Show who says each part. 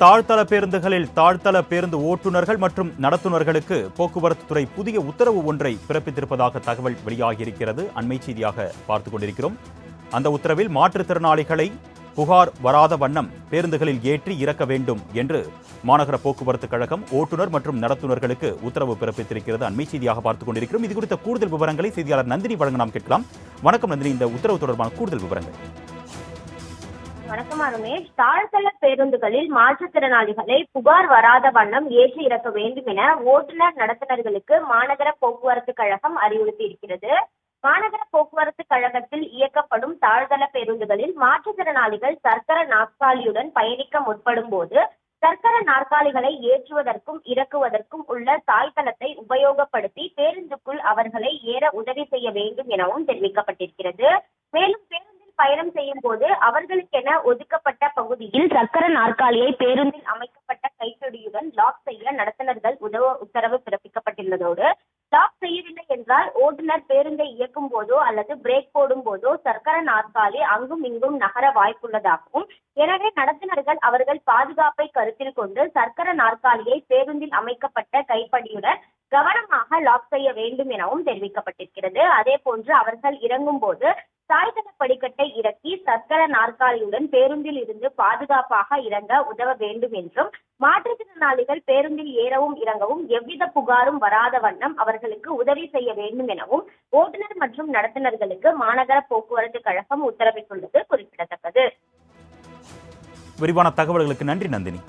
Speaker 1: தாழ்தள பேருந்துகளில் தாழ்தள பேருந்து ஓட்டுநர்கள் மற்றும் நடத்துனர்களுக்கு போக்குவரத்து துறை புதிய உத்தரவு ஒன்றை பிறப்பித்திருப்பதாக தகவல் வெளியாகியிருக்கிறது. அண்மை செய்தியாக பார்த்துக் கொண்டிருக்கிறோம். அந்த உத்தரவில் மாற்றுத்திறனாளிகளை புகார் வராத வண்ணம் பேருந்துகளில் ஏற்றி இறக்க வேண்டும் என்று மாநகர போக்குவரத்து கழகம் ஓட்டுநர் மற்றும் நடத்துனர்களுக்கு உத்தரவு பிறப்பித்திருக்கிறது. அண்மை செய்தியாக பார்த்துக் கொண்டிருக்கிறோம். இது குறித்த கூடுதல் விவரங்களை செய்தியாளர் நந்தினி வழங்க நாம் கேட்கலாம். வணக்கம் நந்தினி, இந்த உத்தரவு தொடர்பான கூடுதல் விவரங்கள்.
Speaker 2: வணக்கம் ரமேஷ். தாழ்தள பேருந்துகளில் மாற்றுத்திறனாளிகளை புகார் வராத வண்ணம் ஏற்றி இறக்க வேண்டும் என ஓட்டுநர் நடத்துனர்களுக்கு மாநகர போக்குவரத்து கழகம் அறிவுறுத்தி இருக்கிறது. மாநகர போக்குவரத்து கழகத்தில் இயக்கப்படும் தாழ்தள பேருந்துகளில் மாற்றுத்திறனாளிகள் சக்கர நாற்காலியுடன் பயணிக்க முற்படும் போது சக்கர நாற்காலிகளை ஏற்றுவதற்கும் இறக்குவதற்கும் உள்ள தாய்தளத்தை உபயோகப்படுத்தி பேருந்துக்குள் அவர்களை ஏற உதவி செய்ய வேண்டும் எனவும் தெரிவிக்கப்பட்டிருக்கிறது. மேலும் பயணம் செய்யும் போது அவர்களுக்கென ஒதுக்கப்பட்ட பகுதியில் சக்கர நாற்காலியை பேருந்தில் அமைக்கப்பட்ட கைத்தொடியுடன் லாக் செய்ய நடத்துனர்கள் உத்தரவு பிறப்பிக்கப்பட்டுள்ளதோடு, லாக் செய்யவில்லை என்றால் ஓட்டுநர் பேருந்தை இயக்கும் போதோ அல்லது பிரேக் போடும் போதோ சக்கர நாற்காலி அங்கும் இங்கும் நகர வாய்ப்புள்ளதாகவும், எனவே நடத்துனர்கள் அவர்கள் பாதுகாப்பை கருத்தில் கொண்டு சக்கர நாற்காலியை பேருந்தில் அமைக்கப்பட்ட கைப்படியுடன் கவனமாக லாக் செய்ய வேண்டும் எனவும் தெரிவிக்கப்பட்டிருக்கிறது. அதே போன்று அவர்கள் இறங்கும் போது தாய்தள படிக்கட்டை இறக்கி சக்கர நாற்காலியுடன் பேருந்தில் இருந்து பாதுகாப்பாக இறங்க உதவ வேண்டும் என்றும், மாற்றுத்திறனாளிகள் பேருந்தில் ஏறவும் இறங்கவும் எவ்வித புகாரும் வராத வண்ணம் அவர்களுக்கு உதவி செய்ய வேண்டும் எனவும் ஓட்டுநர் மற்றும் நடத்துனர்களுக்கு மாநகர போக்குவரத்து கழகம் உத்தரவிட்டுள்ளது குறிப்பிடத்தக்கது.
Speaker 1: விரிவான தகவல்களுக்கு நன்றி நந்தினி.